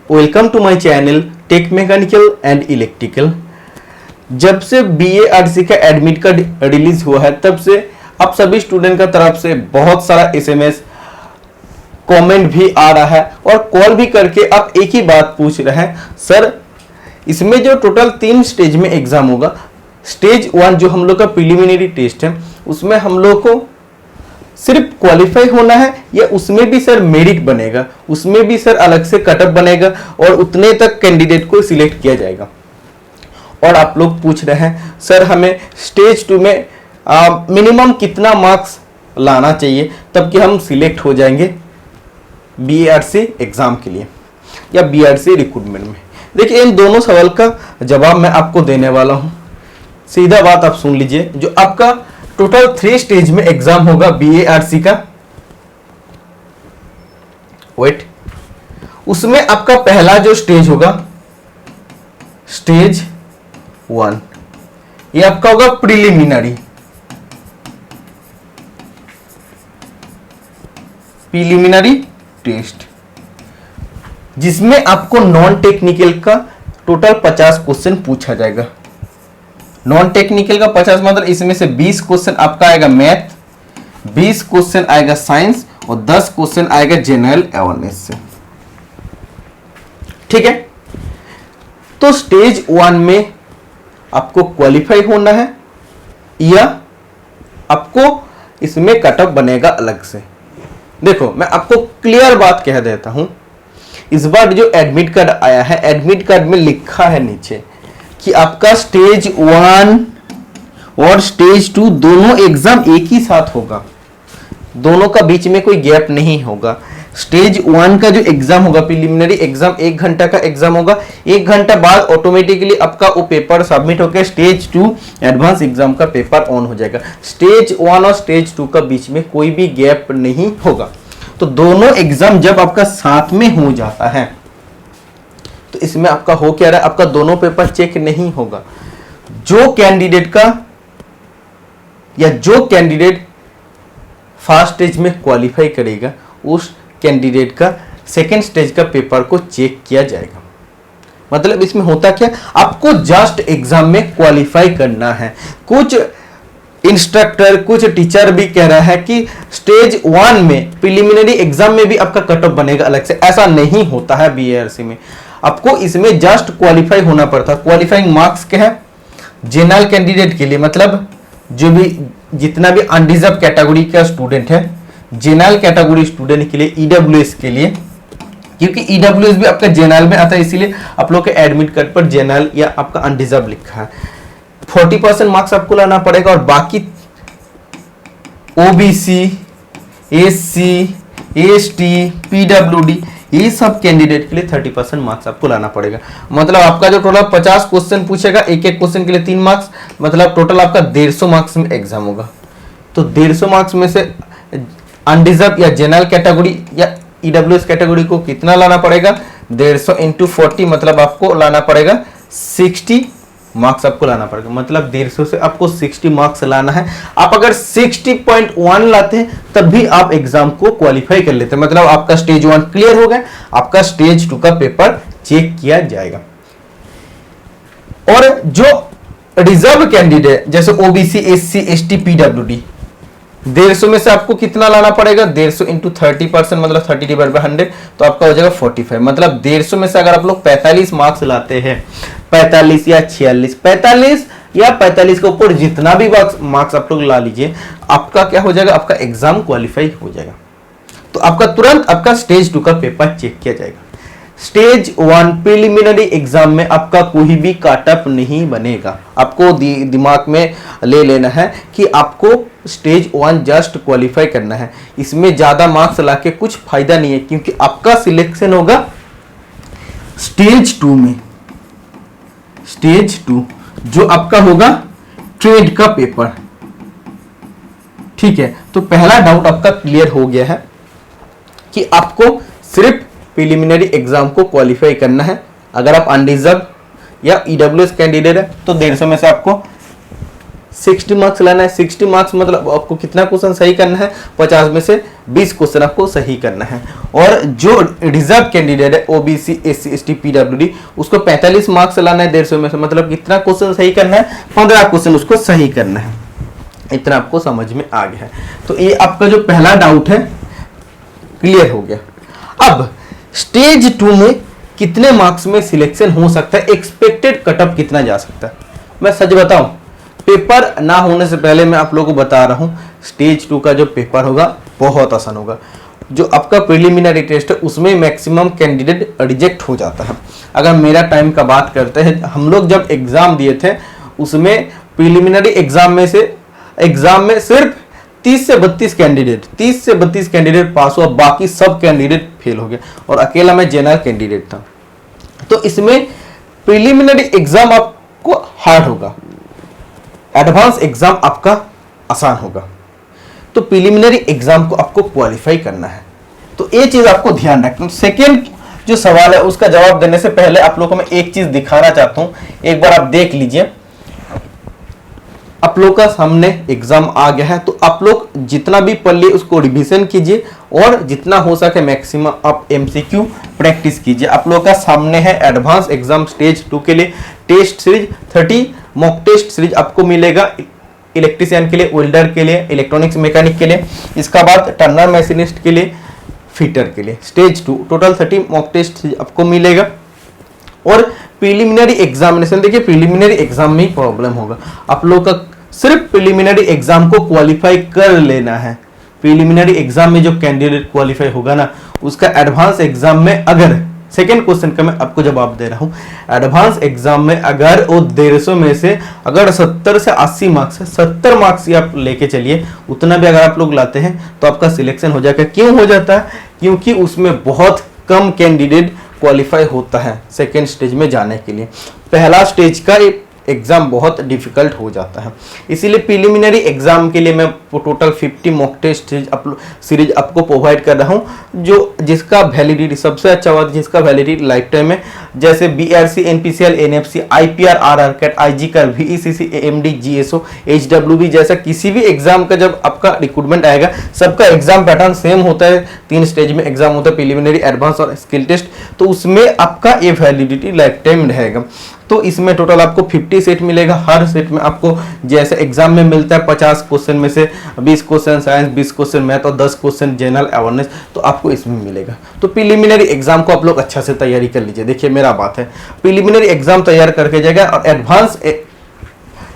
Welcome to my channel tech mechanical and electrical. जब से BA/RC का एडमिट कार्ड रिलीज हुआ है तब से आप सभी स्टूडेंट का तरफ से बहुत सारा SMS कमेंट भी आ रहा है और कॉल भी करके आप एक ही बात पूछ रहे हैं, सर इसमें जो टोटल 3 स्टेज में एग्जाम होगा, स्टेज 1 जो हम लोग का प्रिलिमिनरी टेस्ट है उसमें हम लोग को सिर्फ क्वालिफाई होना है या उसमें भी सर मेरिट बनेगा, उसमें भी सर अलग से कटअप बनेगा और उतने तक कैंडिडेट को सिलेक्ट किया जाएगा। और आप लोग पूछ रहे हैं सर हमें स्टेज 2 में मिनिमम कितना मार्क्स लाना चाहिए तब कि हम सिलेक्ट हो जाएंगे BA/RC एग्जाम के लिए या BA/RC रिक्रूटमेंट में। देखिए इन दोनों सवाल का जवाब मैं आपको देने वाला हूं। सीधा बात आप सुन लीजिए, जो आपका टोटल 3 स्टेज में एग्जाम होगा BA/RC का, वेट, उसमें आपका पहला जो स्टेज होगा स्टेज 1, ये आपका होगा प्रिलिमिनरी टेस्ट, जिसमें आपको नॉन टेक्निकल का टोटल 50 क्वेश्चन पूछा जाएगा। नॉन टेक्निकल का 50 मतलब इसमें से 20 क्वेश्चन आपका आएगा मैथ, 20 क्वेश्चन आएगा साइंस और 10 क्वेश्चन आएगा जनरल अवेयरनेस से। ठीक है, तो स्टेज 1 में आपको क्वालिफाई होना है या आपको इसमें कटअप बनेगा अलग से। देखो मैं आपको क्लियर बात कह देता हूं, इस बार जो एडमिट कार्ड आया है, एडमिट कार्ड में लिखा है नीचे कि आपका स्टेज 1 और स्टेज 2 दोनों एग्जाम एक ही साथ होगा, दोनों का बीच में कोई गैप नहीं होगा। स्टेज 1 का जो एग्जाम होगा प्रिलिमिनरी एग्जाम 1 घंटा का एग्जाम होगा, 1 घंटा बाद ऑटोमेटिकली आपका वो पेपर सबमिट होकर स्टेज 2 एडवांस एग्जाम का पेपर ऑन हो जाएगा। स्टेज 1 और स्टेज 2 का बीच में कोई भी गैप नहीं होगा। तो दोनों एग्जाम जब आपका साथ में हो जाता है तो इसमें आपका हो क्या रहा है, आपका दोनों पेपर चेक नहीं होगा। जो कैंडिडेट फर्स्ट स्टेज में क्वालिफाई करेगा उस कैंडिडेट का सेकेंड स्टेज का पेपर को चेक किया जाएगा। मतलब इसमें होता क्या, आपको जस्ट एग्जाम में क्वालिफाई करना है। कुछ इंस्ट्रक्टर कुछ टीचर भी कह रहा है कि स्टेज 1 में प्रिलिमिनरी एग्जाम में भी आपका कट ऑफ बनेगा अलग से। ऐसा नहीं होता है BA/RC में, आपको इसमें जस्ट क्वालिफाई होना पड़ता है। क्वालिफाइंग मार्क्स क्या है जनरल कैंडिडेट के लिए, मतलब जो भी जितना भी अनरिजर्व कैटेगरी का स्टूडेंट है, जनरल कैटेगरी स्टूडेंट के लिए, EWS के लिए, क्योंकि EWS भी आपका जनरल में आता है इसीलिए आप लोग के एडमिट कार्ड पर जनरल या आपका अनरिजर्व लिखा है। 40% मार्क्स आपको लाना पड़ेगा और बाकी OBC, SC, ST, PWD ये सब कैंडिडेट के लिए 30% मार्क्स आपको लाना पड़ेगा। मतलब आपका जो टोटल 50 क्वेश्चन पूछेगा, एक एक क्वेश्चन के लिए 3 मार्क्स, मतलब टोटल आपका 150 मार्क्स में एग्जाम होगा। तो 150 मार्क्स में से अनरिजर्व या जनरल कैटेगरी या EWS कैटेगरी को कितना लाना पड़ेगा, 150 × 40 मतलब आपको लाना पड़ेगा 60 मार्क्स आपको लाना पड़ेगा। मतलब 150 से आपको 60 मार्क्स लाना है। आप अगर 60.1 लाते हैं तब भी आप एग्जाम को क्वालिफाई कर लेते हैं, मतलब आपका स्टेज 1 क्लियर हो गया, आपका स्टेज 2 का पेपर चेक किया जाएगा। और जो रिजर्व कैंडिडेट जैसे OBC, SC, ST, PWD, 150 में से आपको कितना लाना पड़ेगा, 150 × 30% मतलब 30/100 तो आपका हो जाएगा 45। मतलब 150 में से अगर आप लोग 45 मार्क्स लाते हैं, 45 या 46, 45 या 45 के ऊपर जितना भी मार्क्स आप लोग ला लीजिए, आपका क्या हो जाएगा, आपका एग्जाम क्वालिफाई हो जाएगा। तो आपका तुरंत आपका स्टेज 2 का पेपर चेक किया जाएगा। स्टेज 1 प्रिलिमिनरी एग्जाम में आपका कोई भी कटअप नहीं बनेगा। आपको दिमाग में ले लेना है कि आपको स्टेज 1 जस्ट क्वालिफाई करना है, इसमें ज्यादा मार्क्स लाके कुछ फायदा नहीं है, क्योंकि आपका सिलेक्शन होगा स्टेज 2 में। स्टेज 2 जो आपका होगा ट्रेड का पेपर। ठीक है, तो पहला डाउट आपका क्लियर हो गया है कि आपको सिर्फ प्रिलिमिनरी एग्जाम को क्वालिफाई करना है। अगर आप अनरिजर्व या EWS कैंडिडेट है तो 150 में से आपको 60 मार्क्स लाना है। 60 मार्क्स मतलब आपको कितना क्वेश्चन सही करना है, 50 में से 20 क्वेश्चन आपको सही करना है। और जो रिजर्व कैंडिडेट है ओबीसी एससी एसटी पीडब्ल्यूडी उसको 45 मार्क्स लाना है 150 में से, मतलब कितना क्वेश्चन सही करना है, 15 क्वेश्चन उसको सही करना है। इतना आपको समझ में आ गया है। तो ये आपका जो पहला डाउट है क्लियर हो गया। अब स्टेज 2 में कितने मार्क्स में सिलेक्शन हो सकता है, एक्सपेक्टेड कटअप कितना जा सकता है। मैं सच बताऊं, पेपर ना होने से पहले मैं आप लोगों को बता रहा हूं, स्टेज 2 का जो पेपर होगा बहुत आसान होगा। जो आपका प्रिलिमिनरी टेस्ट है उसमें मैक्सिमम कैंडिडेट रिजेक्ट हो जाता है। अगर मेरा टाइम का बात करते हैं, हम लोग जब एग्जाम दिए थे उसमें प्रिलिमिनरी एग्जाम में सिर्फ 30 से 32 कैंडिडेट पास हुआ, बाकी सब कैंडिडेट फेल हो गए और अकेला मैं जनरल कैंडिडेट था। तो इसमें प्रिलिमिनरी एग्जाम आपको हार्ड होगा, एडवांस एग्जाम आपका आसान होगा। तो प्रिलिमिनरी एग्जाम को आपको क्वालिफाई करना है, तो ये चीज आपको ध्यान रखना। सेकेंड जो सवाल है उसका जवाब देने से पहले आप लोगों को मैं एक चीज दिखाना चाहता हूं, एक बार आप देख लीजिए। आप लोग का सामने एग्जाम आ गया है, तो आप लोग जितना भी पढ़ लिए उसको रिवीजन कीजिए और जितना हो सके मैक्सिमम आप एमसीक्यू प्रैक्टिस कीजिए। आप लोग का सामने है एडवांस एग्जाम स्टेज 2 के लिए test series 30 mock test series आपको मिलेगा, इलेक्ट्रीशियन के लिए, वेल्डर के लिए, इलेक्ट्रॉनिक्स मैकेनिक के लिए, इसका बाद टर्नर मशीनिस्ट के लिए, फिटर के लिए। Stage 2 total 30 mock test series आपको मिलेगा। और प्रिलिमिनरी एग्जामिनेशन, देखिए प्रिलिमिनरी एग्जाम में ही प्रॉब्लम होगा। आप लोग का सिर्फ प्रिलिमिनरी एग्जाम को क्वालिफाई कर लेना है। प्रिलिमिनरी एग्जाम में जो कैंडिडेट क्वालिफाई होगा ना, उसका एडवांस एग्जाम में, अगर सेकेंड क्वेश्चन का मैं आपको जवाब दे रहा हूं, एडवांस एग्जाम में अगर वो 150 में से अगर 70 से 80 मार्क्स है, 70 मार्क्स ही आप लेके चलिए, उतना भी अगर आप लोग लाते हैं तो आपका सिलेक्शन हो जाएगा। क्यों हो जाता है? क्योंकि उसमें बहुत कम कैंडिडेट क्वालिफाई होता है सेकेंड स्टेज में जाने के लिए। पहला स्टेज का एग्जाम बहुत डिफिकल्ट हो जाता है, इसीलिए प्रिलिमिनरी एग्जाम के लिए मैं टोटल 50 मॉक टेस्ट सीरीज आपको प्रोवाइड कर रहा हूं, जो जिसका वैलिडिटी सबसे अच्छा बात, जिसका वैलिडिटी लाइफ टाइम है। जैसे BRC, NPCL, NFC, IPR, RRCAT, IG का, वीईसीसी, एएमडी, जीएसओ, एचडब्ल्यूबी जैसा किसी भी एग्जाम का जब आपका रिक्रूटमेंट आएगा, सबका एग्जाम पैटर्न सेम होता है। 3 स्टेज में एग्जाम होता है, प्रिलिमिनरी, एडवांस और स्किल टेस्ट। तो उसमें आपका ये वैलिडिटी लाइफ टाइम रहेगा। तो इसमें टोटल आपको 50 सेट मिलेगा। हर सेट में आपको जैसे एग्जाम में मिलता है 50 क्वेश्चन में से 20 क्वेश्चन साइंस, 20 क्वेश्चन मैथ और 10 क्वेश्चन जनरल अवेयरनेस, तो आपको इसमें मिलेगा। तो प्रिलिमिनरी एग्जाम को आप लोग अच्छा से तैयारी कर लीजिए। देखिए मेरा बात है, प्रिलिमिनरी एग्जाम तैयार करके जाएगा और एडवांस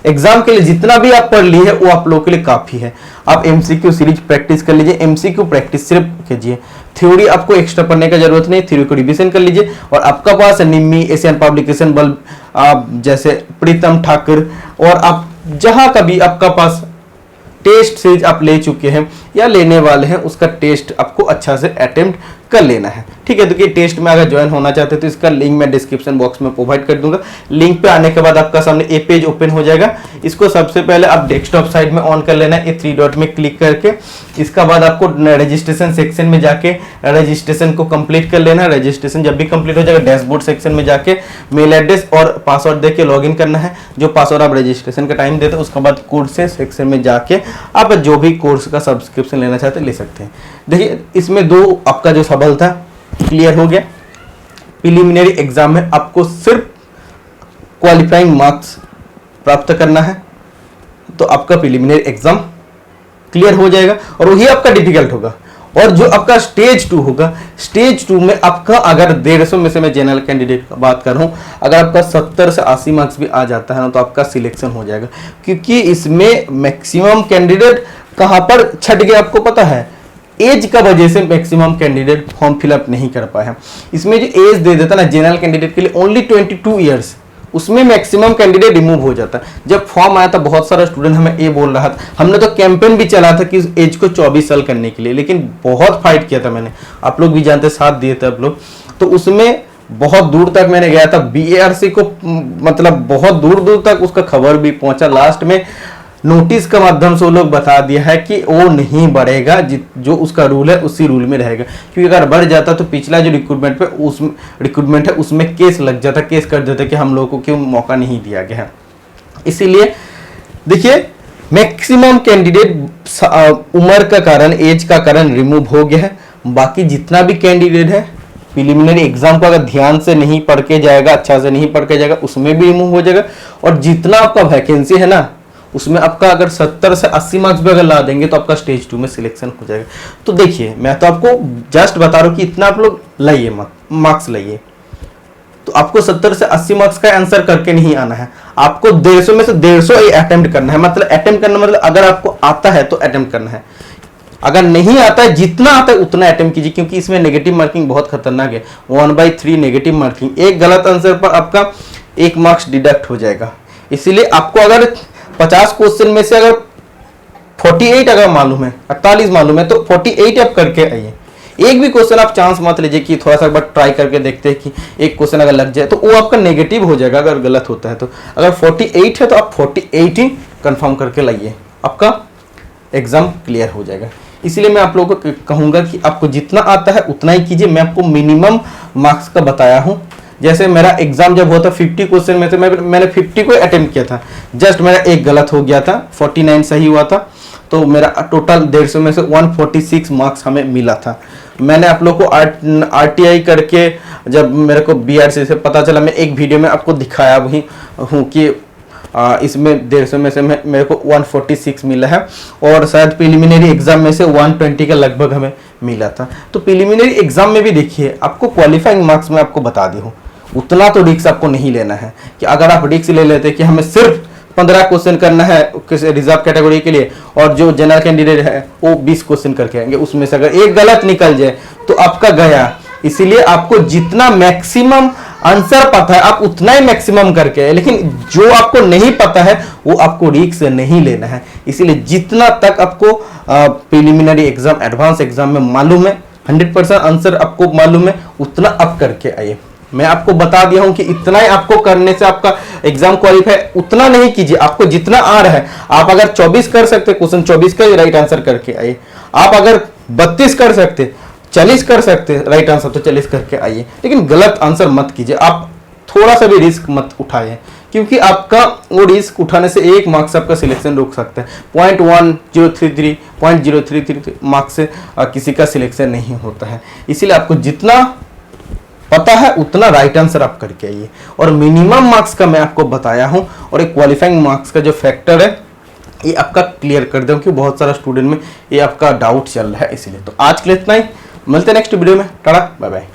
एग्जाम के लिए जितना भी आप पढ़ लिए है वो आप लोगों के लिए काफी है। आप एमसीक्यू सीरीज प्रैक्टिस कर लीजिए, एमसीक्यू प्रैक्टिस सिर्फ कीजिए, थ्योरी आपको एक्स्ट्रा पढ़ने का जरूरत नहीं, थ्योरी को रिवीजन कर लीजिए। और आपका पास निम्मी, एशियन पब्लिकेशन, बल्ब, आप जैसे प्रीतम ठाकुर, और आप जहां कभी आपका पास टेस्ट सीरीज आप ले चुके हैं या लेने वाले हैं, उसका टेस्ट आपको अच्छा से अटेम्प्ट कर लेना है। ठीक है, देखिए टेस्ट में अगर ज्वाइन होना चाहते हैं तो इसका लिंक मैं डिस्क्रिप्शन बॉक्स में प्रोवाइड कर दूंगा। लिंक पे आने के बाद आपका सामने ए पेज ओपन हो जाएगा। इसको सबसे पहले आप डेस्कटॉप साइड में ऑन कर लेना है, ये 3 डॉट में क्लिक करके। इसका बाद आपको रजिस्ट्रेशन सेक्शन में जाके रजिस्ट्रेशन को कंप्लीट कर लेना है। रजिस्ट्रेशन जब भी कंप्लीट हो जाएगा, डैशबोर्ड सेक्शन में जाके मेल एड्रेस और पासवर्ड देके लॉगिन करना है। जो पासवर्ड आप रजिस्ट्रेशन का टाइम देते हैं, उसके बाद कोर्स सेक्शन में जाके आप जो भी कोर्स का सब्सक्रिप्शन लेना चाहते हैं ले सकते हैं। देखिए इसमें 2 आपका जो सवाल था क्लियर हो गया। प्रिलिमिनरी एग्जाम में आपको सिर्फ क्वालिफाइंग मार्क्स प्राप्त करना है, तो आपका प्रिलिमिनरी एग्जाम क्लियर हो जाएगा और वही आपका डिफिकल्ट होगा। और जो आपका स्टेज 2 होगा, स्टेज 2 में आपका अगर 150 में से मैं जनरल कैंडिडेट का बात कर रहा हूं, अगर आपका 70 से 80 मार्क्स भी आ जाता है ना, तो आपका सिलेक्शन हो जाएगा। क्योंकि इसमें मैक्सिमम कैंडिडेट कहां पर छट गया आपको पता है, एज का वजह से मैक्सिमम कैंडिडेट फॉर्म फिलअप नहीं कर पाए। इसमें जो एज दे देता ना जनरल कैंडिडेट के लिए ओनली 22 ईयर्स, उसमें मैक्सिमम कैंडिडेट रिमूव हो जाता है। जब फॉर्म आया था बहुत सारा स्टूडेंट हमें ये बोल रहा था, हमने तो कैंपेन भी चला था कि इस एज को 24 साल करने के लिए, लेकिन बहुत फाइट किया था मैंने, आप लोग भी जानते, साथ दिए थे आप लोग। तो उसमें बहुत दूर तक मैंने गया था, बीएआरसी को मतलब बहुत दूर दूर तक उसका खबर भी पहुंचा। लास्ट में नोटिस के माध्यम से वो लोग बता दिया है कि वो नहीं बढ़ेगा, जो उसका रूल है उसी रूल में रहेगा। क्योंकि अगर बढ़ जाता तो पिछला जो रिक्रूटमेंट है उसमें केस लग जाता, केस कर देता कि हम लोगों को क्यों मौका नहीं दिया गया है। इसीलिए देखिए मैक्सिमम कैंडिडेट उम्र का कारण, एज का कारण रिमूव हो गया है। बाकी जितना भी कैंडिडेट है प्रिलिमिनरी एग्जाम को अगर ध्यान से नहीं पढ़ के जाएगा, अच्छा से नहीं पढ़ के जाएगा, उसमें भी रिमूव हो जाएगा। और जितना आपका वैकेंसी है ना, उसमें आपका अगर 70 से 80 मार्क्स भी अगर ला देंगे तो आपका स्टेज 2 में सिलेक्शन हो जाएगा। तो देखिए, मैं तो आपको जस्ट बता रहा हूँ कि इतना आप लोग लाइए, मार्क्स लाइए। तो आपको 70 से 80 मार्क्स का आंसर करके नहीं आना है, आपको 150 में से 150 अटेम्प्ट करना है। मतलब अटेम्प्ट करना मतलब अगर आपको आता है तो अटेम्प्ट करना है, अगर नहीं आता है, जितना आता है उतना अटेम्प्ट कीजिए, क्योंकि इसमें नेगेटिव मार्किंग बहुत खतरनाक है। 1/3 नेगेटिव मार्किंग, एक गलत आंसर पर आपका 1 मार्क्स डिडक्ट हो जाएगा। इसीलिए आपको अगर 50 क्वेश्चन में से अगर 48 अगर मालूम है, 48 मालूम है, तो 48 आप करके आइए। एक भी क्वेश्चन आप चांस मत लीजिए कि थोड़ा सा एक बार ट्राई करके देखते हैं कि एक क्वेश्चन अगर लग जाए तो वो आपका नेगेटिव हो जाएगा अगर गलत होता है तो। अगर 48 है तो आप 48 ही कंफर्म करके लाइए, आपका एग्जाम क्लियर हो जाएगा। इसीलिए मैं आप लोगों को कहूंगा कि आपको जितना आता है उतना ही कीजिए। मैं आपको मिनिमम मार्क्स का बताया हूं। जैसे मेरा एग्जाम जब हुआ था 50 क्वेश्चन में से मैंने 50 को अटेम्प्ट किया था, जस्ट मेरा एक गलत हो गया था, 49 सही हुआ था, तो मेरा टोटल 150 में से 146 मार्क्स हमें मिला था। मैंने आप लोग को RTI करके जब मेरे को BRC से पता चला, मैं एक वीडियो में आपको दिखाया वही हूँ कि इसमें 150 में से मेरे को 146 मिला है, और शायद प्रिलिमिनरी एग्जाम में से 120 का लगभग हमें मिला था। तो प्रिलिमिनरी एग्जाम में भी देखिए, आपको क्वालिफाइंग मार्क्स में आपको बता दी हूँ, उतना तो रिस्क आपको नहीं लेना है कि अगर आप रिस्क ले लेते कि हमें सिर्फ 15 क्वेश्चन करना है किसी रिजर्व कैटेगरी के लिए, और जो जनरल कैंडिडेट है वो 20 क्वेश्चन करके आएंगे, उसमें से अगर एक गलत निकल जाए तो आपका गया। इसीलिए आपको जितना मैक्सिमम आंसर पता है आप उतना ही मैक्सिमम करके है, लेकिन जो आपको नहीं पता है वो आपको रिस्क नहीं लेना है। इसीलिए जितना तक आपको प्रिलिमिनरी एग्जाम, एडवांस एग्जाम में मालूम है, 100% आंसर आपको मालूम है, उतना आप करके आइए। मैं आपको बता दिया हूं कि इतना ही आपको करने से आपका एग्जाम क्वालिफाई, उतना नहीं कीजिए, आपको जितना आ रहा है। आप अगर 24 कर सकते क्वेश्चन, 24 का राइट आंसर करके आइए। आप अगर 32 कर सकते, 40 कर सकते राइट आंसर, तो 40 करके आइए, लेकिन गलत आंसर मत कीजिए। आप थोड़ा सा भी रिस्क मत उठाइए, क्योंकि आपका वो रिस्क उठाने से 1 मार्क्स आपका सिलेक्शन रुक सकता है। 0.1033 0.033 मार्क्स से किसी का सिलेक्शन नहीं होता है। इसीलिए आपको जितना पता है उतना राइट आंसर आप करके आइए। और मिनिमम मार्क्स का मैं आपको बताया हूं, और एक क्वालिफाइंग मार्क्स का जो फैक्टर है ये आपका क्लियर कर दूं, क्योंकि बहुत सारा स्टूडेंट में ये आपका डाउट चल रहा है। इसलिए तो आज के लिए इतना ही, मिलते हैं नेक्स्ट वीडियो में। Tata, bye bye.